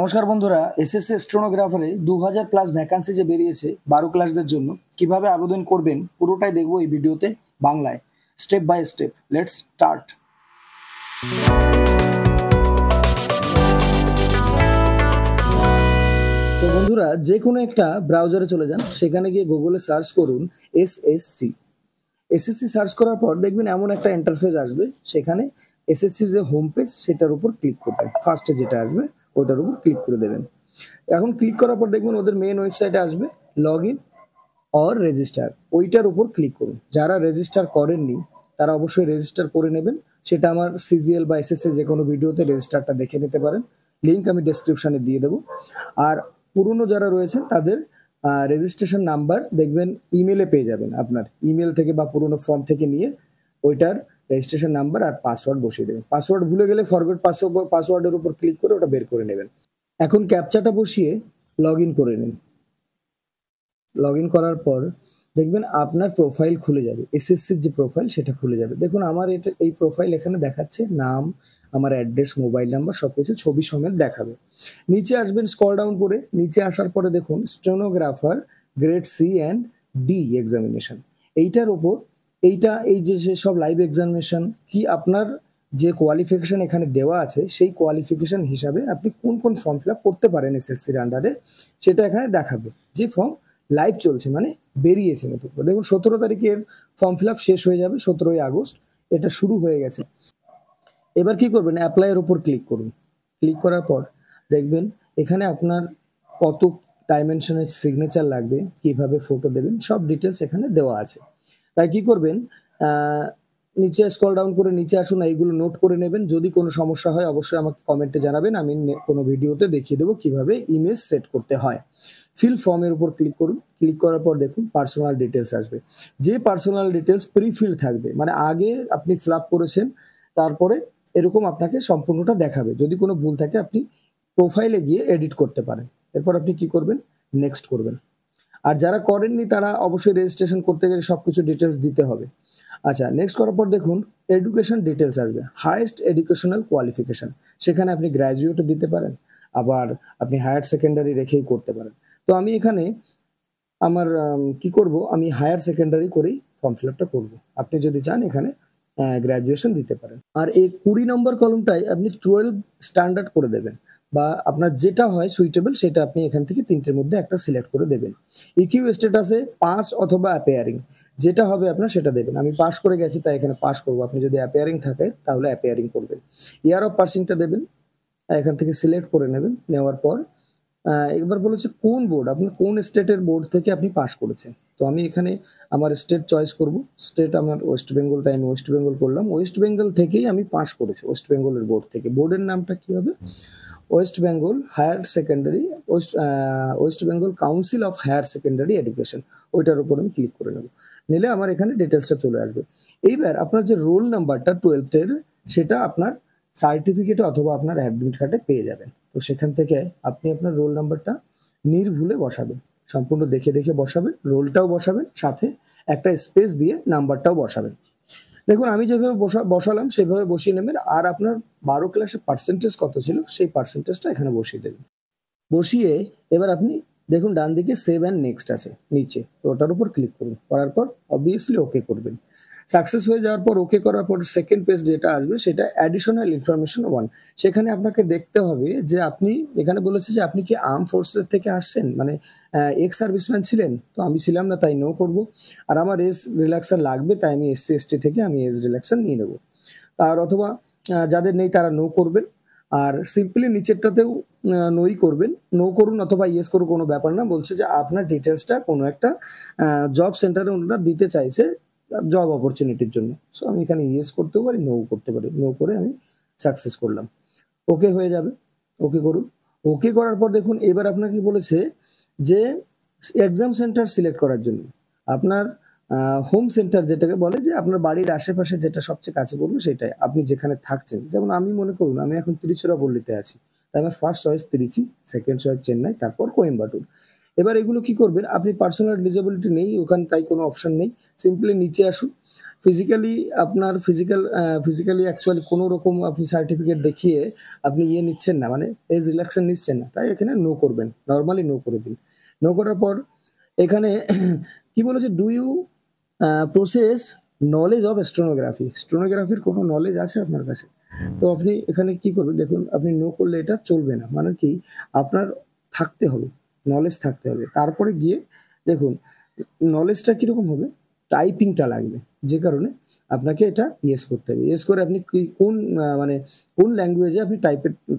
নমস্কার বন্ধুরা, SSC স্টেনোগ্রাফারে 2000+ vacancy যে বেরিয়েছে 12 ক্লাসদের জন্য কিভাবে আবেদন করবেন পুরোটাই দেখবো এই ভিডিওতে বাংলায় step by step. Let's start. তো বন্ধুরা, যে কোনো একটা ব্রাউজারে চলে যান, সেখানে গিয়ে গুগলে সার্চ করুন এসএসসি সার্চ করার পর দেখবেন এমন একটা ইন্টারফেস আসবে। সেখানে এসএসসি যে হোম পেজ সেটার উপর ক্লিক করবেন। ফার্স্টে যেটা আসবে ওটার উপর ক্লিক করে দেবেন। এখন ক্লিক করার পর দেখবেন ওদের মেন ওয়েবসাইটে আসবে লগ ইন অর রেজিস্টার, ওইটার উপর ক্লিক করুন। যারা রেজিস্টার করেননি তারা অবশ্যই রেজিস্টার করে নেবেন। সেটা আমার সিজিএল বা এসএসসি যে কোনো ভিডিওতে রেজিস্টারটা দেখে নিতে পারেন, লিঙ্ক আমি ডেসক্রিপশানে দিয়ে দেবো। আর পুরনো যারা রয়েছেন তাদের রেজিস্ট্রেশন নাম্বার দেখবেন ইমেলে পেয়ে যাবেন। আপনার ইমেল থেকে বা পুরনো ফর্ম থেকে নিয়ে ওইটার রেজিস্ট্রেশন নাম্বার আর পাসওয়ার্ড বসিয়ে দেবেন। পাসওয়ার্ড ভুলে গেলে ফরগেট পাসওয়ার্ডের উপর ক্লিক করে ওটা বের করে নেবেন। এখন ক্যাপচাটা বসিয়ে লগ ইন করে নিন। লগ ইন করার পর দেখবেন আপনার প্রোফাইল খুলে যাবে, এসএসসির যে প্রোফাইল সেটা খুলে যাবে। দেখুন আমার এই প্রোফাইল এখানে দেখাচ্ছে, নাম, আমার অ্যাড্রেস, মোবাইল নাম্বার সবকিছু ছবি সমেত দেখাবে। নিচে আসবেন, স্ক্রল ডাউন করে নিচে আসার পরে দেখুন stenographer grade C and D examination. এইটার ওপর এই যে সব লাইভ এক্সামিনেশন কি আপনার যে কোয়ালিফিকেশন এখানে দেওয়া আছে সেই কোয়ালিফিকেশন হিসাবে আপনি কোন কোন ফর্ম ফিল আপ করতে পারেন এসএসসির আন্ডারে সেটা এখানে দেখাবে। যে ফর্ম লাইভ চলছে মানে বেরিয়েছে নতুন করে। দেখুন 17 তারিখের ফর্ম ফিল আপ শেষ হয়ে যাবে, 17ই আগস্ট এটা শুরু হয়ে গেছে। এবার কি করবেন, অ্যাপ্লাইয়ের উপর ক্লিক করুন। ক্লিক করার পর দেখবেন এখানে আপনার কত ডাইমেনশনের সিগনেচার লাগবে, কিভাবে ফটো দেবেন, সব ডিটেলস এখানে দেওয়া আছে। তাই কি করবেন, নিচে স্ক্রল ডাউন করে নিচে আসুন, এইগুলো নোট করে নেবেন। যদি কোনো সমস্যা হয় অবশ্যই আমাকে কমেন্টে জানাবেন, আমি কোনো ভিডিওতে দেখিয়ে দেবো কিভাবে ইমেজ সেট করতে হয়। ফিল ফর্মের উপর ক্লিক করুন। ক্লিক করার পর দেখুন পার্সোনাল ডিটেলস আসবে। যে পার্সোনাল ডিটেলস প্রিফিল থাকবে মানে আগে আপনি ফিল আপ করেছেন, তারপরে এরকম আপনাকে সম্পূর্ণটা দেখাবে। যদি কোনো ভুল থাকে আপনি প্রোফাইলে গিয়ে এডিট করতে পারেন। এরপর আপনি কি করবেন, নেক্সট করবেন। আর যারা করেননি তারা অবশ্যই রেজিস্ট্রেশন করতে গেলে সবকিছু ডিটেলস দিতে হবে। আচ্ছা, নেক্সট করার পর দেখুন এডুকেশন ডিটেলস আসবে, হাইয়েস্ট এডুকেশনাল কোয়ালিফিকেশন। সেখানে আপনি গ্র্যাজুয়েটও দিতে পারেন, আবার আপনি হায়ার সেকেন্ডারি রেখেই করতে পারেন। তো আমি এখানে আমার কি করব, আমি হায়ার সেকেন্ডারি করেই ফর্ম ফিল আপটা করবো। আপনি যদি চান এখানে গ্র্যাজুয়েশন দিতে পারেন। আর এই 20 নম্বর কলমটায় আপনি 12 স্ট্যান্ডার্ড করে দেবেন, বা আপনার যেটা হয় সুইটেবল সেটা আপনি এখান থেকে তিনটের মধ্যে একটা সিলেক্ট করে দেবেন। ইকিউ স্ট্যাটাসে পাস অথবা অ্যাপিয়ারিং যেটা হবে আপনার সেটা দেবেন। আমি পাস করে গেছি তাই এখানে পাস করবো। আপনি যদি অ্যাপিয়ারিং থাকে তাহলে অ্যাপিয়ারিং করবেন। ইয়ার অফ পাসিংটা দেবেন, এখান থেকে সিলেক্ট করে নেবেন। নেওয়ার পর এবার বলেছে কোন বোর্ড, আপনার কোন স্টেটের বোর্ড থেকে আপনি পাস করেছেন। তো আমি এখানে আমার স্টেট চয়েস করব। স্টেট আমার ওয়েস্ট বেঙ্গল, তাই আমি ওয়েস্ট বেঙ্গল করলাম। ওয়েস্ট বেঙ্গল থেকেই আমি পাস করেছি, ওয়েস্ট বেঙ্গলের বোর্ড থেকে। বোর্ডের নামটা কি হবে, West Bengal higher secondary, West Bengal council of higher secondary education, ওইটার উপর আমি ক্লিক করে নেব। নিলে আমার এখানে ডিটেলসটা চলে আসবে। এইবার আপনার যে রোল নাম্বারটা 12th সেটা আপনার সার্টিফিকেটে অথবা আপনার অ্যাডমিট কার্ডে পেয়ে যাবেন। তো সেখান থেকে আপনি আপনার রোল নাম্বারটা নির্ভুলে বসাবেন, সম্পূর্ণ দেখে দেখে বসাবেন। রোলটাও বসাবেন, সাথে একটা স্পেস দিয়ে নাম্বারটাও বসাবেন। দেখুন আমি যেভাবে বসালাম সেভাবে বসিয়ে নেবেন। আর আপনার 12 ক্লাসে পার্সেন্টেজ কত ছিল সেই পার্সেন্টেজটা এখানে বসিয়ে দেবেন। বসিয়ে এবার আপনি দেখুন ডান দিকে সেভ অ্যান্ড নেক্সট আছে নিচে, তো ওটার উপর ক্লিক করুন। করার পর অবভিয়াসলি ওকে করবেন। সাকসেস হয়ে যাওয়ার পর ওকে করার পর সেকেন্ড পেজ যেটা আসবে সেটা অ্যাডিশনাল ইনফরমেশন 1। সেখানে আপনাকে দেখতে হবে যে আপনি এখানে বলেছে যে আপনি কি আর্ম ফোর্সের থেকে আসছেন, মানে এক্স সার্ভিসম্যান ছিলেন। তো আমি ছিলাম না তাই নো করব। আর আমার এজ রিল্যাক্সার লাগবে তাই আমি SC ST থেকে আমি এজ রিল্যাক্সার নিয়ে নেবো। আর অথবা যাদের নেই তারা নো করবেন। আর সিম্পলি নিচেরটাতেও নোই করবেন, নো করুন অথবা ইয়েস করুন, কোনো ব্যাপার না। বলছে যে আপনার ডিটেলসটা কোনো একটা জব সেন্টারে ওনারা দিতে চাইছে জব অপরচুনিটির জন্য। সো আমি এখানে ইয়েস করতেও পারি, নো করতে পারি। নো করে আমি সাকসেস করলাম, ওকে হয়ে যাবে। ওকে করুন। ওকে করার পর দেখুন এবার আপনাকে বলেছে যে এক্সাম সেন্টার সিলেক্ট করার জন্য আপনার হোম সেন্টার যেটাকে বলে, যে আপনার বাড়ির আশেপাশে যেটা সবচেয়ে কাছে পড়বে সেটাই, আপনি যেখানে থাকছেন। যেমন আমি মনে করুন আমি এখন তিরুচিরাপল্লিতে আছি, তাই আমার first choice Tiruchi, second choice Chennai, তারপর কোয়েম্বাটুর। এবার এগুলো কি করবেন, আপনি পার্সোনাল ডিসেবিলিটি নেই ওখানে তাই কোনো অপশন নেই। সিম্পলি নিচে আসুন, ফিজিক্যালি অ্যাকচুয়ালি কোনো রকম আপনি সার্টিফিকেট দেখিয়ে আপনি নিচ্ছেন না, মানে এজ রিল্যাক্সেশন নিচ্ছেন না, তাই এখানে নো করবেন, নর্মালি নো করে দিন। নো করার পর এখানে কি বলেছে, do you process knowledge of stenography, স্টেনোগ্রাফির কোনো নলেজ আছে আপনার কাছে? তো আপনি এখানে কি করবেন, দেখুন আপনি নো করলে এটা চলবে না, মানে কি আপনার থাকতে হবে, নলেজ থাকতে হবে। তারপরে গিয়ে দেখুন নলেজটা কীরকম হবে, টাইপিংটা লাগবে, যে কারণে আপনাকে এটা ইয়েস করতে হবে। ইয়েস করে আপনি কোন মানে কোন ল্যাঙ্গুয়েজে আপনি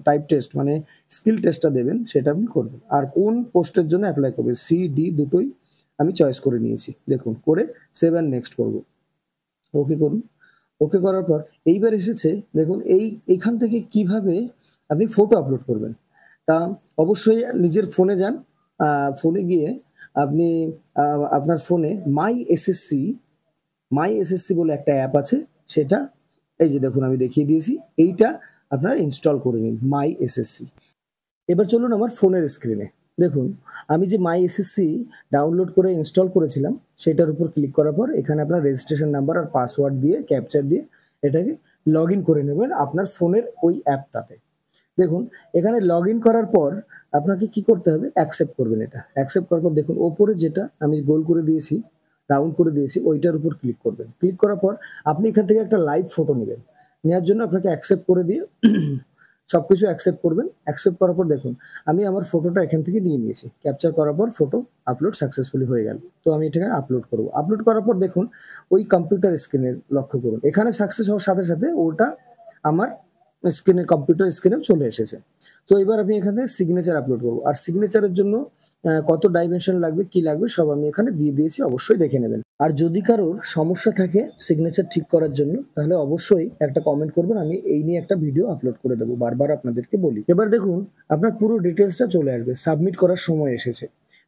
টাইপ টেস্ট মানে স্কিল টেস্টটা দেবেন সেটা আপনি করবেন, আর কোন পোস্টের জন্য অ্যাপ্লাই করবেন, সি ডি দুটোই আমি চয়েস করে নিয়েছি। দেখুন করে সেভ অ্যান্ড নেক্সট করবো, ওকে করুন। ওকে করার পর এইবার এসেছে দেখুন এইখান থেকে কিভাবে আপনি ফটো আপলোড করবেন। তা অবশ্যই নিজের ফোনে যান, ফোনে গিয়ে আপনি আপনার ফোনে মাই এসএসসি বলে একটা অ্যাপ আছে, সেটা এই যে দেখুন আমি দেখিয়ে দিয়েছি, এইটা আপনার ইনস্টল করে নিন, মাই এসএসসি। এবার চলুন আমার ফোনের স্ক্রিনে, দেখুন আমি যে মাই এসএসসি ডাউনলোড করে ইনস্টল করেছিলাম সেটার উপর ক্লিক করার পর এখানে আপনার রেজিস্ট্রেশন নাম্বার আর পাসওয়ার্ড দিয়ে ক্যাপচার দিয়ে এটাকে লগ ইন করে নেবেন আপনার ফোনের ওই অ্যাপটাতে। দেখুন এখানে লগ ইন করার পর আপনাকে কি করতে হবে, অ্যাকসেপ্ট করবেন। এটা অ্যাকসেপ্ট করার পর দেখুন ওপরে যেটা আমি গোল করে দিয়েছি, রাউন্ড করে দিয়েছি, ওইটার উপর ক্লিক করবেন। ক্লিক করার পর আপনি এখান থেকে একটা লাইভ ফটো নেবেন, নেওয়ার জন্য আপনাকে অ্যাকসেপ্ট করে দিয়ে সব কিছু অ্যাকসেপ্ট করবেন। অ্যাকসেপ্ট করার পর দেখুন আমি আমার ফটোটা এখান থেকে নিয়ে নিয়েছি, ক্যাপচার করার পর ফটো আপলোড সাকসেসফুলি হয়ে গেল। তো আমি এটাকে আপলোড করব। আপলোড করার পর দেখুন ওই কম্পিউটার স্ক্রিনে লক্ষ্য করুন, এখানে সাকসেস হওয়ার সাথে সাথে ওটা আমার স্ক্রিনে কম্পিউটার স্ক্রিনেও চলে এসেছে। তো এবার আমি এখানে সিগনেচার আপলোড করবো, আর সিগনেচারের জন্য কত ডাইমেনশন লাগবে কি লাগবে সব আমি এখানে দিয়ে দিয়েছি, অবশ্যই দেখে নেবেন। আর যদি কারোর সমস্যা থাকে সিগনেচার ঠিক করার জন্য তাহলে অবশ্যই একটা কমেন্ট করবেন, আমি এই নিয়ে একটা ভিডিও আপলোড করে দেবো, বারবার আপনাদেরকে বলি। এবার দেখুন আপনার পুরো ডিটেলসটা চলে আসবে, সাবমিট করার সময় এসেছে।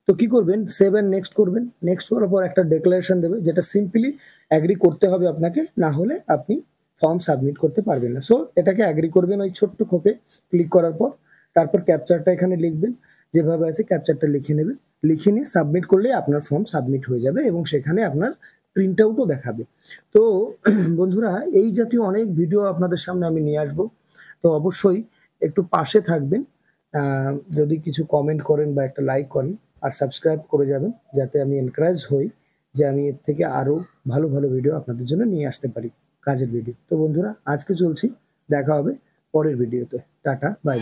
তো কি করবেন, সেভ অ্যান্ড নেক্সট করবেন। নেক্সট করার পর একটা ডেক্লারেশন দেবে, যেটা সিম্পলি অ্যাগ্রি করতে হবে আপনাকে, না হলে আপনি ফর্ম সাবমিট করতে পারবেন না। সো এটাকে অ্যাগ্রি করবেন ওই ছোট্ট খোপে ক্লিক করার পর, তারপর ক্যাপচারটা এখানে লিখবেন, যেভাবে আছে ক্যাপচারটা লিখে নেবেন, লিখে নিয়ে সাবমিট করলে আপনার ফর্ম সাবমিট হয়ে যাবে এবং সেখানে আপনার প্রিন্ট আউটও দেখাবে। তো বন্ধুরা এই জাতীয় অনেক ভিডিও আপনাদের সামনে আমি নিয়ে আসবো, তো অবশ্যই একটু পাশে থাকবেন, যদি কিছু কমেন্ট করেন বা একটা লাইক করেন, আর সাবস্ক্রাইব করে যাবেন, যাতে আমি এনকারেজ হই যে আমি এর থেকে আরও ভালো ভালো ভিডিও আপনাদের জন্য নিয়ে আসতে পারি, কাজের ভিডিও। তো বন্ধুরা আজকে চলছি, দেখা হবে পরের ভিডিওতে, টাটা বাই।